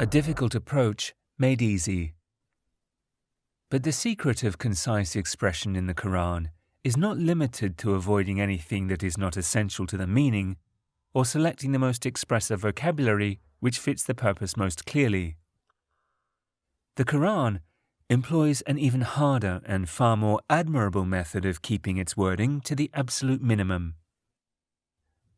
A difficult approach made easy. But the secret of concise expression in the Quran is not limited to avoiding anything that is not essential to the meaning, or selecting the most expressive vocabulary which fits the purpose most clearly. The Quran employs an even harder and far more admirable method of keeping its wording to the absolute minimum.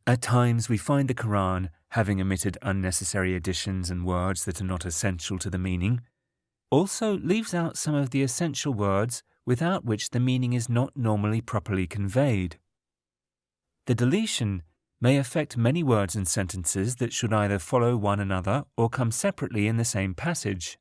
At times we find the Quran having omitted unnecessary additions and words that are not essential to the meaning, also leaves out some of the essential words without which the meaning is not normally properly conveyed. The deletion may affect many words and sentences that should either follow one another or come separately in the same passage.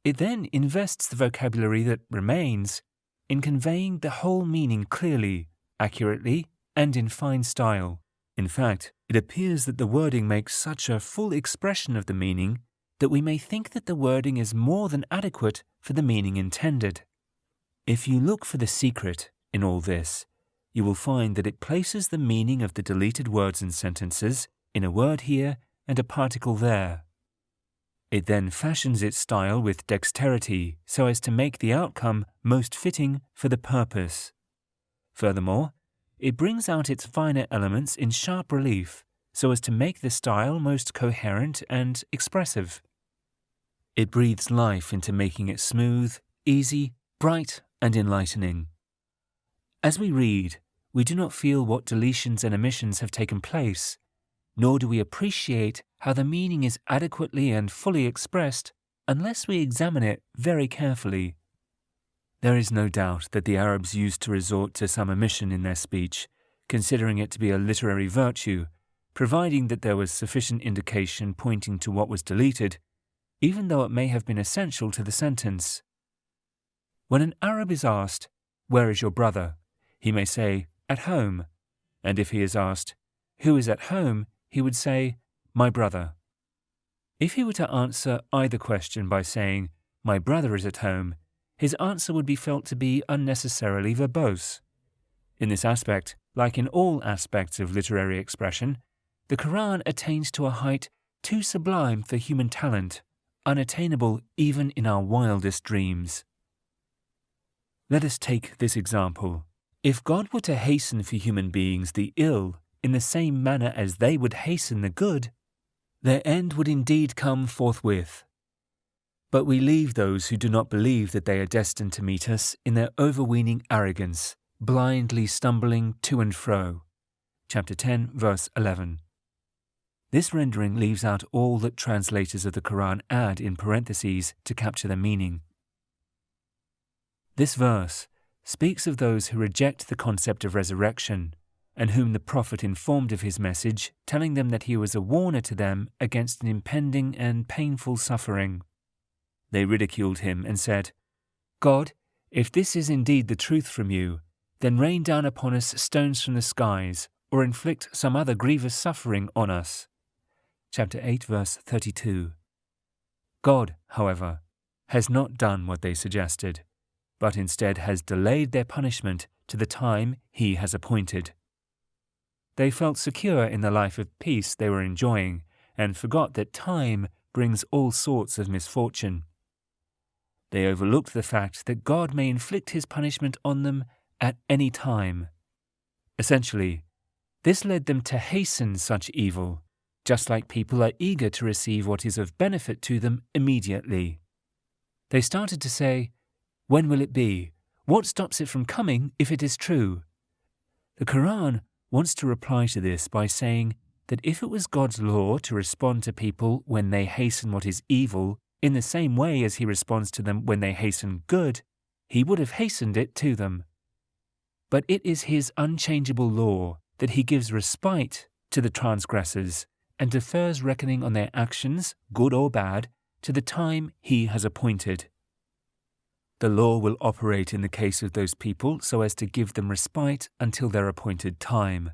It then invests the vocabulary that remains in conveying the whole meaning clearly, accurately, and in fine style. In fact, it appears that the wording makes such a full expression of the meaning that we may think that the wording is more than adequate for the meaning intended. If you look for the secret in all this, you will find that it places the meaning of the deleted words and sentences in a word here and a particle there. It then fashions its style with dexterity so as to make the outcome most fitting for the purpose. Furthermore, it brings out its finer elements in sharp relief so as to make the style most coherent and expressive. It breathes life into making it smooth, easy, bright, and enlightening. As we read, we do not feel what deletions and omissions have taken place, nor do we appreciate how the meaning is adequately and fully expressed unless we examine it very carefully. There is no doubt that the Arabs used to resort to some omission in their speech, considering it to be a literary virtue, providing that there was sufficient indication pointing to what was deleted, even though it may have been essential to the sentence. When an Arab is asked, "Where is your brother?" he may say, "At home," and if he is asked, "Who is at home?" he would say, "My brother." If he were to answer either question by saying, "My brother is at home," his answer would be felt to be unnecessarily verbose. In this aspect, like in all aspects of literary expression, the Quran attains to a height too sublime for human talent, unattainable even in our wildest dreams. Let us take this example. If God were to hasten for human beings the ill in the same manner as they would hasten the good, their end would indeed come forthwith. But we leave those who do not believe that they are destined to meet us in their overweening arrogance, blindly stumbling to and fro. Chapter 10, verse 11. This rendering leaves out all that translators of the Quran add in parentheses to capture the meaning. This verse speaks of those who reject the concept of resurrection, and whom the Prophet informed of his message, telling them that he was a warner to them against an impending and painful suffering. They ridiculed him and said, "God, if this is indeed the truth from you, then rain down upon us stones from the skies, or inflict some other grievous suffering on us." Chapter 8, verse 32. God, however, has not done what they suggested, but instead has delayed their punishment to the time He has appointed. They felt secure in the life of peace they were enjoying, and forgot that time brings all sorts of misfortune. They overlooked the fact that God may inflict His punishment on them at any time. Essentially, this led them to hasten such evil, just like people are eager to receive what is of benefit to them immediately. They started to say, "When will it be? What stops it from coming if it is true?" The Quran wants to reply to this by saying that if it was God's law to respond to people when they hasten what is evil in the same way as He responds to them when they hasten good, He would have hastened it to them. But it is His unchangeable law that He gives respite to the transgressors and defers reckoning on their actions, good or bad, to the time He has appointed. The law will operate in the case of those people so as to give them respite until their appointed time.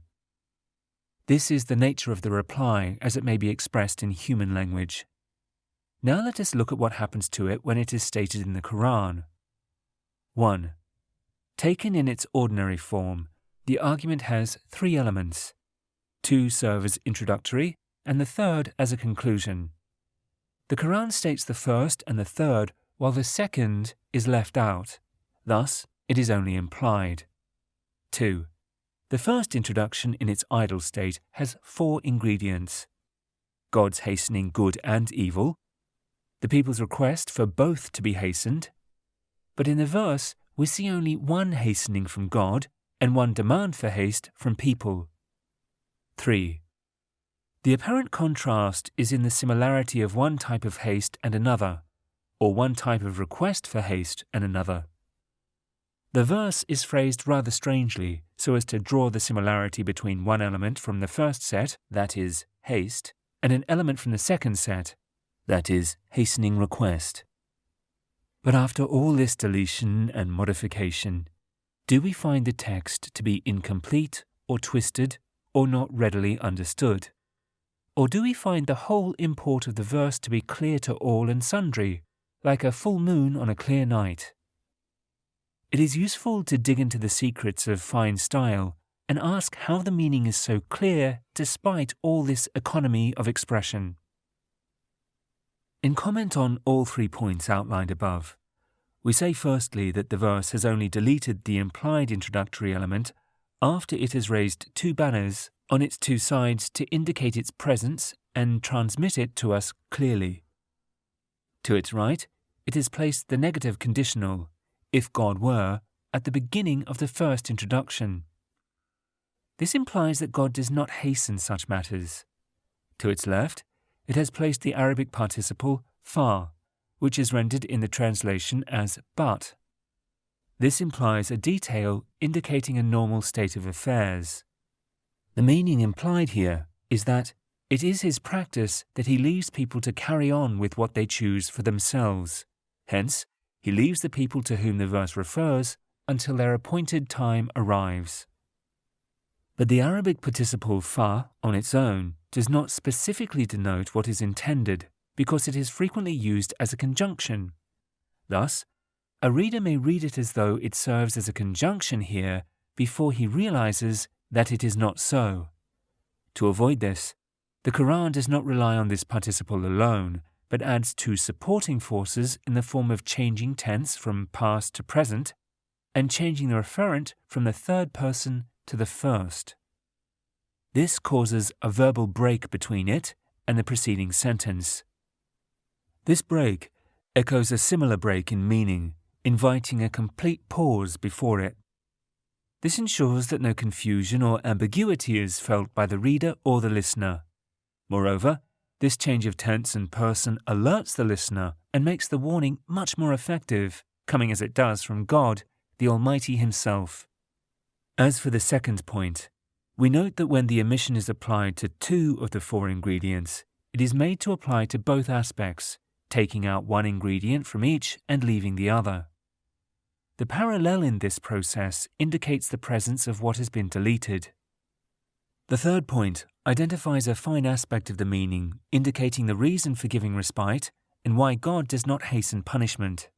This is the nature of the reply as it may be expressed in human language. Now let us look at what happens to it when it is stated in the Quran. 1. Taken in its ordinary form, the argument has 3 elements. 2 serve as introductory, and the third as a conclusion. The Quran states the first and the third, while the second is left out. Thus, it is only implied. 2. The first introduction in its idle state has 4 ingredients: God's hastening good and evil, the people's request for both to be hastened, but in the verse we see only one hastening from God and one demand for haste from people. 3. The apparent contrast is in the similarity of one type of haste and another, or one type of request for haste and another. The verse is phrased rather strangely so as to draw the similarity between one element from the first set, that is, haste, and an element from the second set, that is, hastening request. But after all this deletion and modification, do we find the text to be incomplete or twisted or not readily understood? Or do we find the whole import of the verse to be clear to all and sundry, like a full moon on a clear night? It is useful to dig into the secrets of fine style and ask how the meaning is so clear despite all this economy of expression. In comment on all 3 points outlined above, we say firstly that the verse has only deleted the implied introductory element after it has raised 2 banners on its 2 sides to indicate its presence and transmit it to us clearly. To its right, it has placed the negative conditional, if God were, at the beginning of the first introduction. This implies that God does not hasten such matters. To its left, it has placed the Arabic participle fa, which is rendered in the translation as but. This implies a detail indicating a normal state of affairs. The meaning implied here is that it is his practice that he leaves people to carry on with what they choose for themselves. Hence, he leaves the people to whom the verse refers until their appointed time arrives. But the Arabic participle fa on its own does not specifically denote what is intended because it is frequently used as a conjunction. Thus, a reader may read it as though it serves as a conjunction here before he realizes that it is not so. To avoid this, the Quran does not rely on this participle alone, but adds 2 supporting forces in the form of changing tense from past to present and changing the referent from the third person to the first. This causes a verbal break between it and the preceding sentence. This break echoes a similar break in meaning, inviting a complete pause before it. This ensures that no confusion or ambiguity is felt by the reader or the listener. Moreover, this change of tense and person alerts the listener and makes the warning much more effective, coming as it does from God, the Almighty Himself. As for the second point, we note that when the omission is applied to 2 of the 4 ingredients, it is made to apply to both aspects, taking out one ingredient from each and leaving the other. The parallel in this process indicates the presence of what has been deleted. The third point identifies a fine aspect of the meaning, indicating the reason for giving respite and why God does not hasten punishment.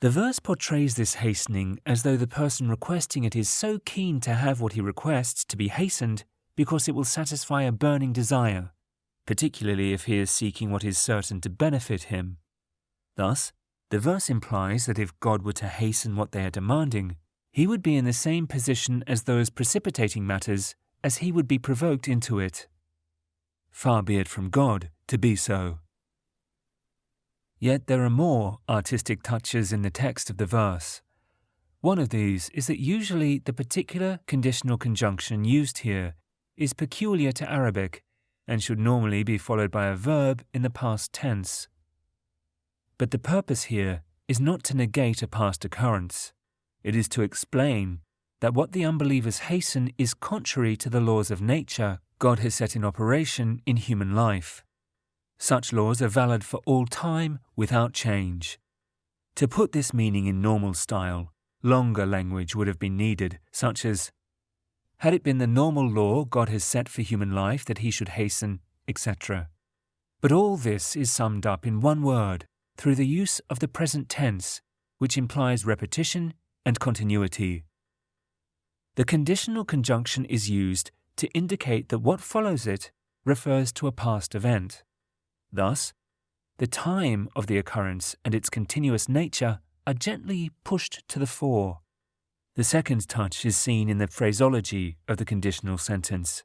The verse portrays this hastening as though the person requesting it is so keen to have what he requests to be hastened because it will satisfy a burning desire, particularly if he is seeking what is certain to benefit him. Thus, the verse implies that if God were to hasten what they are demanding, he would be in the same position as those precipitating matters as he would be provoked into it. Far be it from God to be so. Yet there are more artistic touches in the text of the verse. One of these is that usually the particular conditional conjunction used here is peculiar to Arabic and should normally be followed by a verb in the past tense. But the purpose here is not to negate a past occurrence. It is to explain that what the unbelievers hasten is contrary to the laws of nature God has set in operation in human life. Such laws are valid for all time without change. To put this meaning in normal style, longer language would have been needed, such as, had it been the normal law God has set for human life that he should hasten, etc. But all this is summed up in one word through the use of the present tense, which implies repetition and continuity. The conditional conjunction is used to indicate that what follows it refers to a past event. Thus, the time of the occurrence and its continuous nature are gently pushed to the fore. The second touch is seen in the phraseology of the conditional sentence.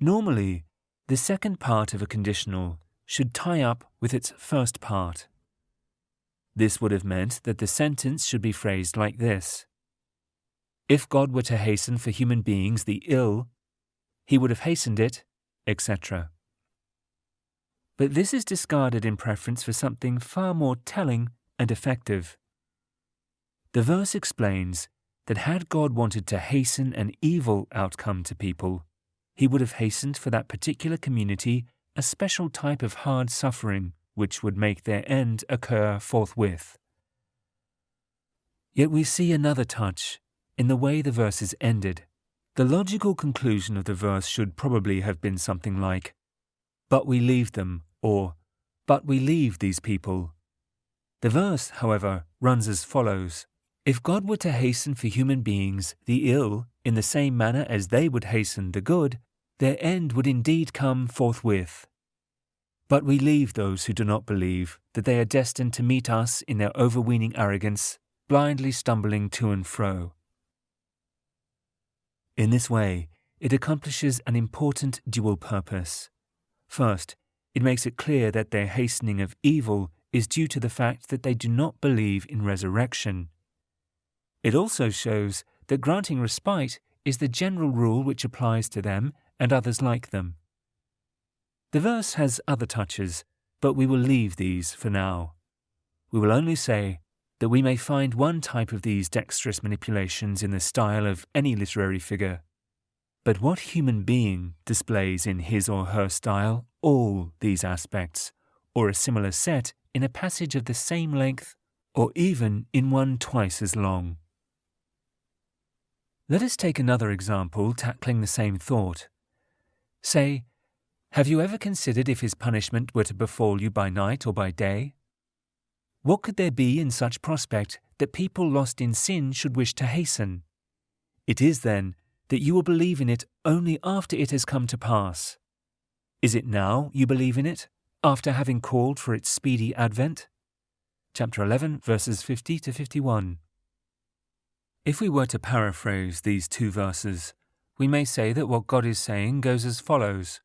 Normally, the second part of a conditional should tie up with its first part. This would have meant that the sentence should be phrased like this: if God were to hasten for human beings the ill, he would have hastened it, etc. But this is discarded in preference for something far more telling and effective. The verse explains that had God wanted to hasten an evil outcome to people, he would have hastened for that particular community a special type of hard suffering which would make their end occur forthwith. Yet we see another touch in the way the verse is ended. The logical conclusion of the verse should probably have been something like, "But we leave them," or "But we leave these people." The verse, however, runs as follows: if God were to hasten for human beings the ill in the same manner as they would hasten the good, their end would indeed come forthwith. But we leave those who do not believe that they are destined to meet us in their overweening arrogance, blindly stumbling to and fro. In this way, it accomplishes an important dual purpose. First, it makes it clear that their hastening of evil is due to the fact that they do not believe in resurrection. It also shows that granting respite is the general rule which applies to them and others like them. The verse has other touches, but we will leave these for now. We will only say that we may find one type of these dexterous manipulations in the style of any literary figure. But what human being displays in his or her style all these aspects, or a similar set in a passage of the same length, or even in one twice as long? Let us take another example tackling the same thought. Say, have you ever considered if his punishment were to befall you by night or by day? What could there be in such prospect that people lost in sin should wish to hasten? It is, then, that you will believe in it only after it has come to pass. Is it now you believe in it, after having called for its speedy advent? Chapter 11, verses 50 to 51. If we were to paraphrase these two verses, we may say that what God is saying goes as follows.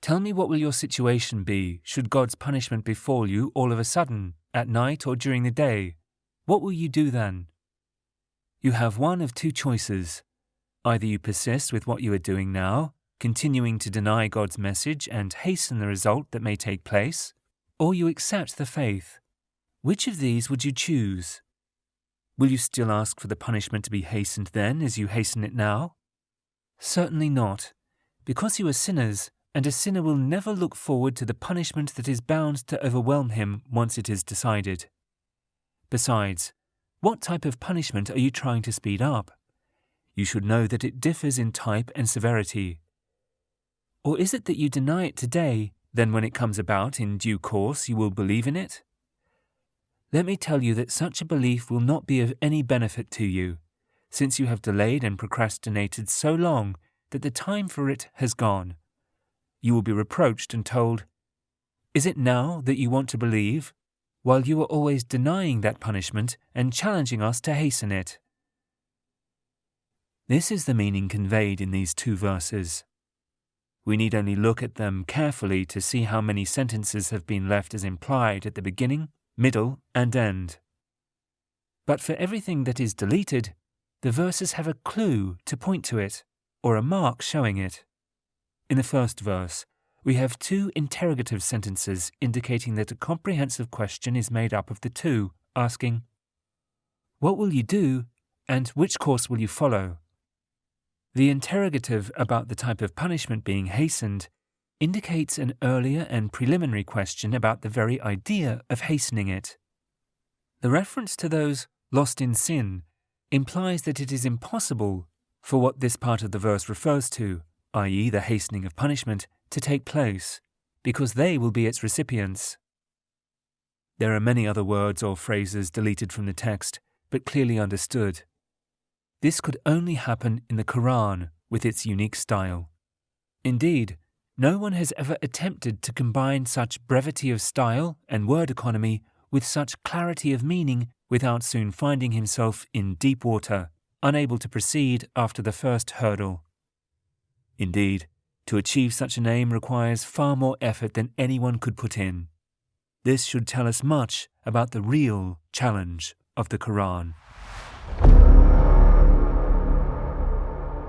Tell me, what will your situation be should God's punishment befall you all of a sudden, at night or during the day? What will you do then? You have one of two choices. Either you persist with what you are doing now, continuing to deny God's message and hasten the result that may take place, or you accept the faith. Which of these would you choose? Will you still ask for the punishment to be hastened then as you hasten it now? Certainly not, because you are sinners, and a sinner will never look forward to the punishment that is bound to overwhelm him once it is decided. Besides, what type of punishment are you trying to speed up? You should know that it differs in type and severity. Or is it that you deny it today, then when it comes about in due course you will believe in it? Let me tell you that such a belief will not be of any benefit to you, since you have delayed and procrastinated so long that the time for it has gone. You will be reproached and told, "Is it now that you want to believe?" while you are always denying that punishment and challenging us to hasten it. This is the meaning conveyed in these two verses. We need only look at them carefully to see how many sentences have been left as implied at the beginning, middle, and end. But for everything that is deleted, the verses have a clue to point to it, or a mark showing it. In the first verse, we have two interrogative sentences indicating that a comprehensive question is made up of the two, asking, "What will you do?" and "Which course will you follow?" The interrogative about the type of punishment being hastened indicates an earlier and preliminary question about the very idea of hastening it. The reference to those lost in sin implies that it is impossible for what this part of the verse refers to, i.e. the hastening of punishment, to take place, because they will be its recipients. There are many other words or phrases deleted from the text, but clearly understood. This could only happen in the Quran with its unique style. Indeed, No one has ever attempted to combine such brevity of style and word economy with such clarity of meaning without soon finding himself in deep water, unable to proceed after the first hurdle. Indeed, to achieve such an aim requires far more effort than anyone could put in. This should tell us much about the real challenge of the Quran.